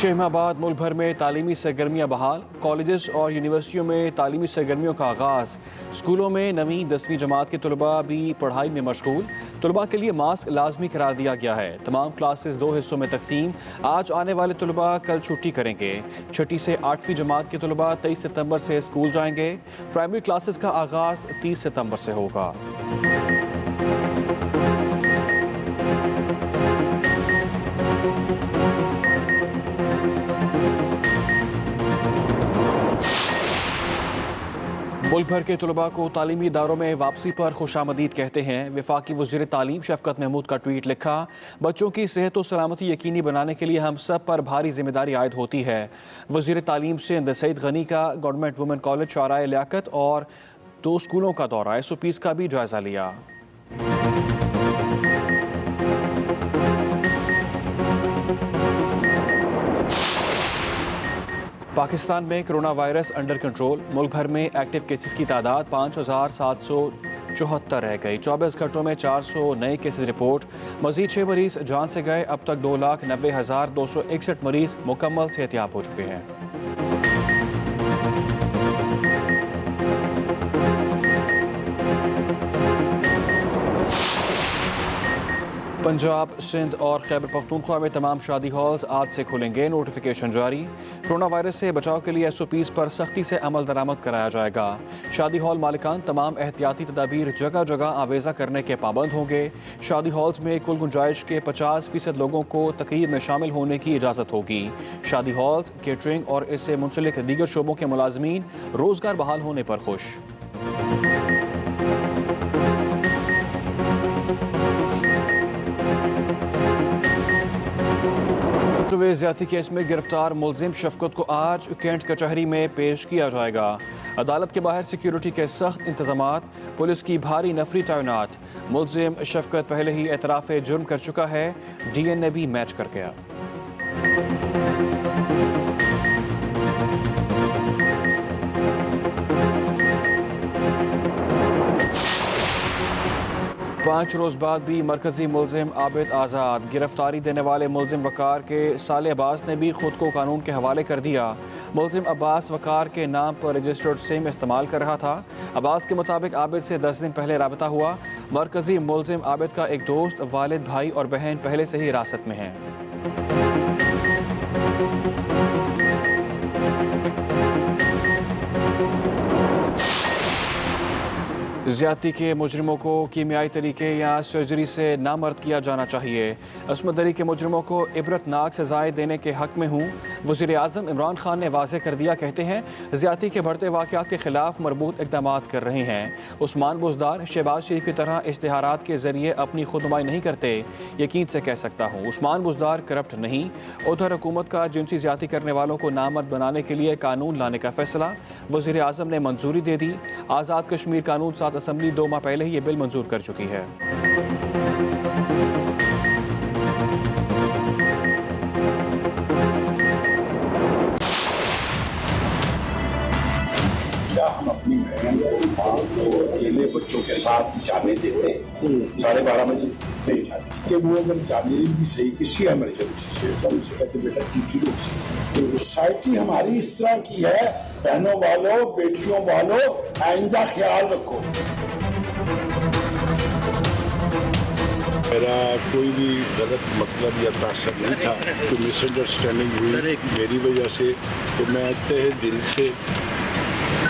6 माह बाद मुल्क भर में तालीमी सरगर्मियाँ बहाल। कॉलेजेस और यूनिवर्सिटियों में तालीमी सरगर्मियों का आगाज़। स्कूलों में 9वीं 10वीं जमात के तलबा भी पढ़ाई में मशगूल। तलबा के लिए मास्क लाजमी करार दिया गया है। तमाम क्लासेस 2 हिस्सों में तकसीम। आज आने वाले तलबा कल छुट्टी करेंगे। 6ठी से 8वीं जमात के तलबा 23 सितंबर से स्कूल जाएंगे। प्राइमरी क्लासेस का आगाज़ 30 सितंबर से होगा। मुल्क भर के तलबा को तालीमी इदारों में वापसी पर खुशामदीद कहते हैं। वफाकी वज़ीर तालीम शफ़क़त महमूद का ट्वीट लिखा, बच्चों की सेहत और सलामती यकीनी बनाने के लिए हम सब पर भारी जिम्मेदारी आयद होती है। वज़ीर तालीम सिंध सईद गनी का गवर्नमेंट वुमेन कॉलेज शाराए लियाकत और 2 स्कूलों का दौरा, SOPs का भी जायज़ा लिया। पाकिस्तान में कोरोना वायरस अंडर कंट्रोल। मुल्क भर में एक्टिव केसेस की तादाद 5774 रह गई। 24 घंटों में 400 नए केसेस रिपोर्ट। मजीद 6 मरीज जान से गए। अब तक 2,90,261 मरीज मुकम्मल सेहतियाब हो चुके हैं। पंजाब, सिंध और खैबर पख्तूनख्वा में तमाम शादी हॉल्स आज से खुलेंगे। नोटिफिकेशन जारी। कोरोना वायरस से बचाव के लिए SOPs पर सख्ती से अमल दरामद कराया जाएगा। शादी हॉल मालिकान तमाम एहतियाती तदाबीर जगह जगह आवेज़ा करने के पाबंद होंगे। शादी हॉल्स में कुल गुंजाइश के 50% लोगों को तकरीब में शामिल होने की इजाज़त होगी। शादी हॉल्स, केटरिंग और इससे मुंसलिक दीगर शोबों के मुलाजमीन रोज़गार बहाल होने पर खुश। ज़्यादती केस में गिरफ्तार मुलजिम शफ़क़त को आज कैंट कचहरी में पेश किया जाएगा। अदालत के बाहर सिक्योरिटी के सख्त इंतजामात, पुलिस की भारी नफरी तैनात। मुलजिम शफ़क़त पहले ही एतराफ़ जुर्म कर चुका है। DNA भी मैच कर गया। पाँच रोज़ बाद भी मरकजी मुलजिम आबिद आज़ाद। गिरफ्तारी देने वाले मुलजिम वकार के साले अब्बास ने भी खुद को कानून के हवाले कर दिया। मुलजिम अब्बास वकार के नाम पर रजिस्टर्ड सिम इस्तेमाल कर रहा था। अब्बास के मुताबिक आबिद से 10 दिन पहले राबता हुआ। मरकजी मुलजिम आबिद का एक दोस्त, वालिद, भाई और बहन पहले से ही हिरासत में हैं। ज़्यादती के मुजरिमों को कीमियाई तरीके या सर्जरी से नामर्द किया जाना चाहिए। अस्मत दरी के मुजरिमों को इबरतनाक सजाएं देने के हक़ में हूँ, वज़ीर आज़म इमरान खान ने वाज़े कर दिया। कहते हैं ज़्यादती के बढ़ते वाक़यात के ख़िलाफ़ मरबूत इक़दामात कर रहे हैं। उस्मान बुज़दार शहबाज शरीफ की तरह इश्तिहारात के ज़रिए अपनी खुदनुमाई नहीं करते। यकीन से कह सकता हूँ उस्मान बुज़दार करप्ट नहीं। उधर हुकूमत का जिनसी ज़्यादती करने वालों को नामर्द बनाने के लिए कानून लाने का फ़ैसला, वज़ीर आज़म ने मंजूरी दे दी। आज़ाद कश्मीर कानून साथ असम्बली 2 माह पहले ही ये बिल मंजूर कर चुकी है। क्या हम अपनी बहन को अकेले बच्चों के साथ जाने देते हैं? 12:30 बजे नहीं जाते कि वो अगर जाने भी सही किसी इमरजेंसी से तो उनसे कहते बेटा चिट्ठी लो। सोसाइटी हमारी इस तरह की है, बहनों वालों, बेटियों वालों, आइंदा ख्याल रखो। मेरा कोई भी गलत मतलब या तासर नहीं था। तो मिसअंडरस्टैंडिंग हुई मेरी वजह से, तो मैं तहे दिल से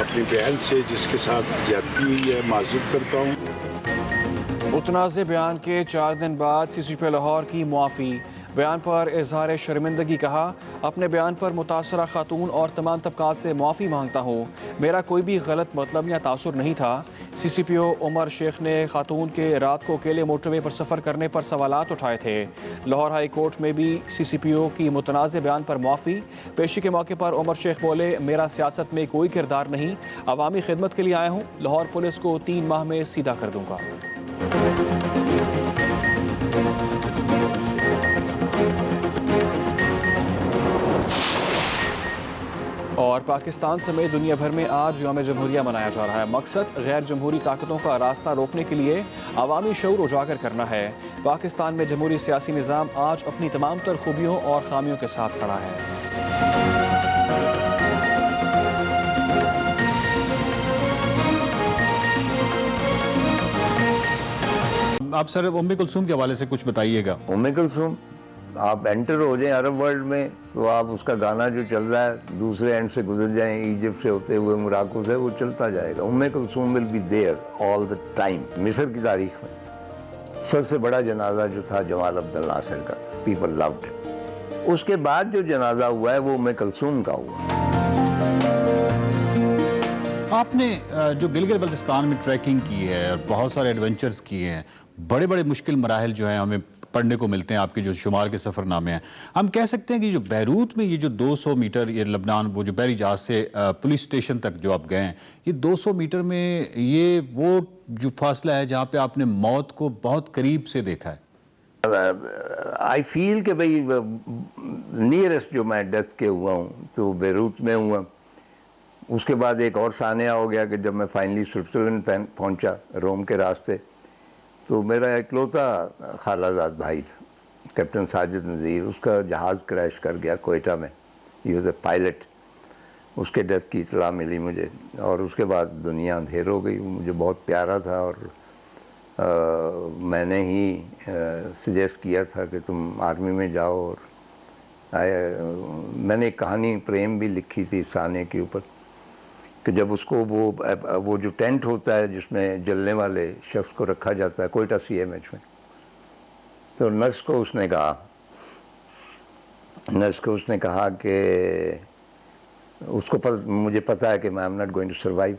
अपनी बहन से जिसके साथ ज्यादती हुई है माजूर करता हूँ। मुतनाज़े बयान के 4 दिन बाद CCP लाहौर की मुआफ़ी। बयान पर इजहार शर्मिंदगी कहा, अपने बयान पर मुतासरा खातून और तमाम तबकात से मुआफ़ी मांगता हूँ। मेरा कोई भी गलत मतलब या तासुर नहीं था। CCPO उमर शेख ने खातून के रात को अकेले मोटरवे पर सफ़र करने पर सवालात उठाए थे। लाहौर हाई कोर्ट में भी CCPO की मुतनाज़े बयान पर मुआफ़ी। पेशी के मौके पर उमर शेख बोले, मेरा सियासत में कोई किरदार नहीं, अवामी खिदमत के लिए आया हूँ। लाहौर पुलिस को 3 माह में सीधा कर दूँगा। और पाकिस्तान समेत दुनिया भर में आज यौम जमहूरिया मनाया जा रहा है। मकसद गैर जमहूरी ताकतों का रास्ता रोकने के लिए अवामी शऊर उजागर करना है। पाकिस्तान में जमहूरी सियासी निज़ाम आज अपनी तमाम तर खूबियों और खामियों के साथ खड़ा है। आप सर उम्मे कुलसूम के हवाले से कुछ बताइएगा। उम्मे कुलसूम, आप एंटर हो जाएं अरब वर्ल्ड में तो आप उसका गाना जो चल रहा है दूसरे एंड से गुजर जाएं, इजिप्ट से होते हुए मोरक्को से, वो चलता जाएगा। Umm Kulthum will be there all the time. मिस्र की तारीख में सबसे बड़ा जनाजा जो था जमाल अब्दुल नासिर का, पीपल लव्ड। उसके बाद जो जनाजा हुआ है वो उम्मे कुलसूम का हुआ। आपने जो गिलगित बल्तिस्तान में ट्रैकिंग की है और बहुत सारे एडवेंचर्स किए हैं, बड़े बड़े मुश्किल मराहल जो हैं हमें पढ़ने को मिलते हैं, आपके जो शुमार के सफ़रनामे हैं। हम कह सकते हैं कि जो बैरूत में ये जो 200 मीटर ये लबनान वो जो बहरी जहाज से पुलिस स्टेशन तक जो आप गए हैं, ये 200 मीटर में ये वो जो फासला है जहाँ पे आपने मौत को बहुत करीब से देखा है। आई फील कि भाई नियरेस्ट जो मैं डेथ के हुआ हूँ तो बैरूत में हुआ। उसके बाद एक और सानिया हो गया कि जब मैं फाइनली स्विट्ज़रलैंड पहुँचा रोम के रास्ते, तो मेरा इकलौता खालाजाद भाई था कैप्टन साजिद नज़ीर, उसका जहाज़ क्रैश कर गया कोयटा में। He was a pilot. उसके डेथ की इतला मिली मुझे और उसके बाद दुनिया अंधेर हो गई। वो मुझे बहुत प्यारा था और मैंने ही सजेस्ट किया था कि तुम आर्मी में जाओ। और मैंने एक कहानी प्रेम भी लिखी थी साने के ऊपर कि जब उसको वो जो टेंट होता है जिसमें जलने वाले शख्स को रखा जाता है कोयटा CMH में, तो नर्स को उसने कहा कि मुझे पता है कि मैं am not going to survive,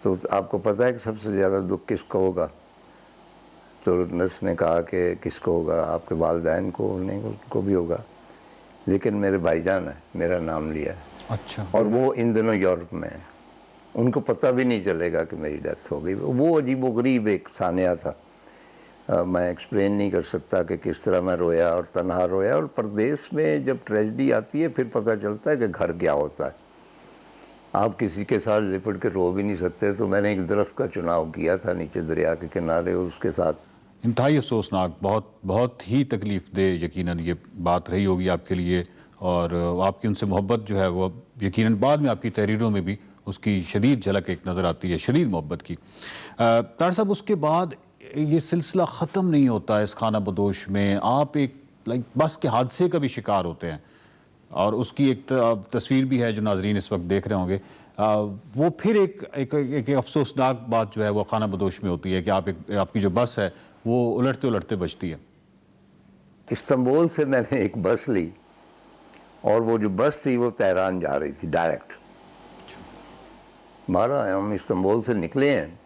तो आपको पता है कि सबसे ज़्यादा दुख किसको होगा? तो नर्स ने कहा कि किसको होगा? आपके वालिदैन को, उनको भी होगा, लेकिन मेरे भाईजान है, मेरा नाम लिया है। अच्छा। और वो इन दिनों यूरोप में है, उनको पता भी नहीं चलेगा कि मेरी डेथ हो गई। वो अजीबोगरीब एक सानिया था। मैं एक्सप्लेन नहीं कर सकता कि किस तरह मैं रोया और तन्हा रोया। और परदेश में जब ट्रेजेडी आती है फिर पता चलता है कि घर क्या होता है। आप किसी के साथ लिपट के रो भी नहीं सकते। तो मैंने एक दरख्त का चुनाव किया था नीचे दरिया के किनारे, और उसके साथ इंतहाई अफसोसनाक, बहुत ही तकलीफ दे यकीनन ये बात रही होगी आपके लिए। और आपकी उनसे मोहब्बत जो है वो यकीनन बाद में आपकी तहरीरों में भी उसकी शदीद झलक एक नज़र आती है, शदीद मोहब्बत की। तार साहब, उसके बाद ये सिलसिला ख़त्म नहीं होता है इस खाना बदोश में। आप एक बस के हादसे का भी शिकार होते हैं और उसकी एक तस्वीर भी है जो नाजरीन इस वक्त देख रहे होंगे। वो फिर एक अफसोसनाक बात जो है वो खाना बदोश में होती है कि आपकी जो बस है वो उलटते उलटते बचती है। इस्तांबुल से मैंने एक बस ली और वो जो बस थी वो तेहरान जा रही थी डायरेक्ट। हमारा हम इस्तांबुल से निकले हैं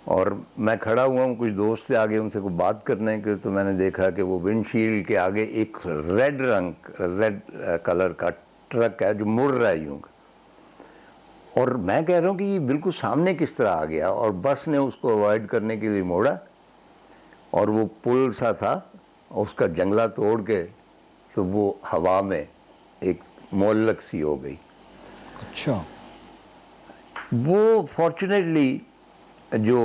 और मैं खड़ा हुआ हूँ, कुछ दोस्त से आगे उनसे कोई बात करने के, तो मैंने देखा कि वो विंडशील्ड के आगे एक रेड कलर का ट्रक है जो मुड़ रहा है यूँ। और मैं कह रहा हूँ कि ये बिल्कुल सामने किस तरह आ गया, और बस ने उसको अवॉइड करने के लिए मोड़ा और वो पुल सा था उसका जंगला तोड़ के तो वो हवा में एक मोहल्लक सी हो गई। अच्छा। वो फॉर्चुनेटली जो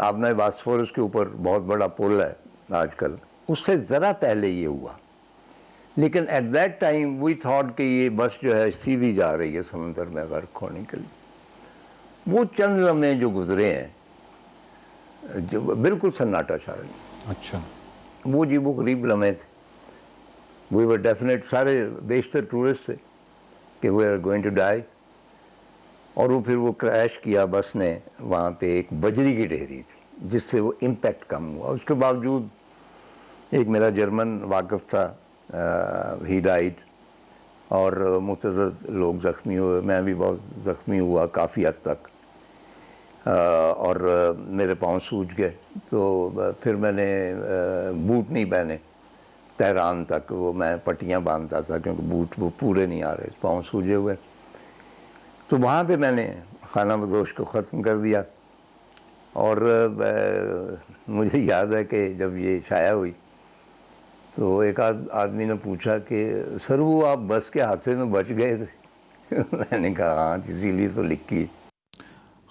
आपने बास्फोरस के ऊपर बहुत बड़ा पुल है आजकल, उससे ज़रा पहले ये हुआ। लेकिन at that time we thought कि ये बस जो है सीधी जा रही है समंदर में गर्क होने के लिए। वो चंद लम्हे जो गुजरे हैं जो बिल्कुल सन्नाटा छा गया। अच्छा। वो जी वो गरीब लम्हे थे। वी वर डेफिनेट, सारे बेशतर टूरिस्ट थे कि we are going to die. और वो फिर वो क्रैश किया बस ने, वहाँ पे एक बजरी की ढेरी थी जिससे वो इम्पैक्ट कम हुआ। उसके बावजूद एक मेरा जर्मन वाकिफ था, ही डाइड, और मुतअद्दिद लोग ज़ख्मी हुए। मैं भी बहुत ज़ख्मी हुआ काफ़ी हद तक, और मेरे पाँव सूज गए। तो फिर मैंने बूट नहीं पहने तेहरान तक, वो मैं पट्टियाँ बांधता था क्योंकि बूट वो पूरे नहीं आ रहे, पाँव सूजे हुए। तो वहाँ पे मैंने खाना बदोश को ख़त्म कर दिया। और मुझे याद है कि जब ये शाया हुई तो एक आदमी ने पूछा कि सर वो आप बस के हादसे में बच गए थे? मैंने कहा हाँ, इसीलिए तो लिखी।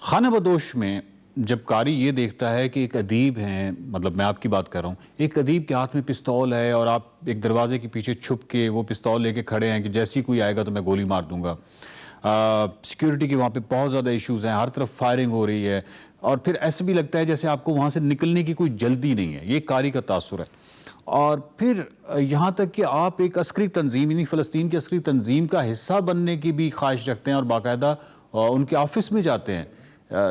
खाना बदोश में जब कारी ये देखता है कि एक अदीब हैं, मतलब मैं आपकी बात कर रहा हूँ, एक अदीब के हाथ में पिस्तौल है और आप एक दरवाजे के पीछे छुप के वो पिस्तौल लेके खड़े हैं कि जैसे ही कोई आएगा तो मैं गोली मार दूंगा। सिक्योरिटी के वहाँ पे बहुत ज़्यादा इश्यूज़ हैं, हर तरफ फायरिंग हो रही है और फिर ऐसे भी लगता है जैसे आपको वहाँ से निकलने की कोई जल्दी नहीं है। ये कारी का तासुर है। और फिर यहाँ तक कि आप एक अस्करी तंजीम यानी फ़लस्तीन की अस्करी तंजीम का हिस्सा बनने की भी ख्वाहिश रखते हैं और बाकायदा उनके ऑफिस में जाते हैं।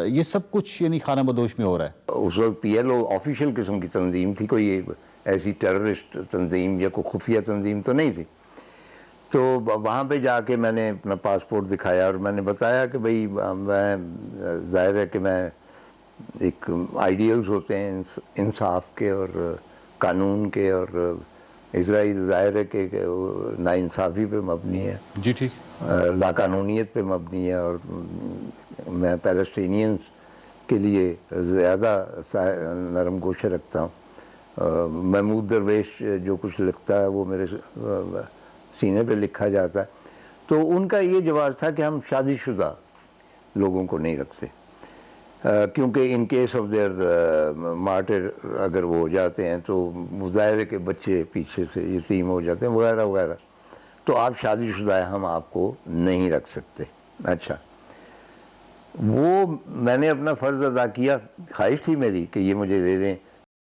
ये सब कुछ यानी खाना बदोश में हो रहा है। उस वक्त PLO ऑफिशियल किस्म की तंजीम थी, कोई ऐसी टेररिस्ट तंजीम या कोई खुफिया तंजीम तो नहीं थी। तो वहाँ पे जाके मैंने अपना पासपोर्ट दिखाया और मैंने बताया कि भाई मैं ज़ाहिर है कि मैं एक आइडियल्स होते हैं इंसाफ के और कानून के, और इजराइल ज़ाहिर है कि नाइंसाफ़ी पे मबनी है, जी ठीक, लाकानूनियत पे मबनी है, और मैं पैलेस्टीनियंस के लिए ज़्यादा नरम गोशे रखता हूँ। महमूद दरवेश जो कुछ लिखता है वो मेरे सीने पे लिखा जाता है। तो उनका ये जवाब था कि हम शादीशुदा लोगों को नहीं रखते, क्योंकि in case of their martyr अगर वो हो जाते हैं तो मुजाहिर के बच्चे पीछे से यतीम हो जाते हैं वगैरह वगैरह, तो आप शादीशुदा हैं, हम आपको नहीं रख सकते। अच्छा, वो मैंने अपना फ़र्ज़ अदा किया, ख्वाहिश थी मेरी कि ये मुझे दे दें,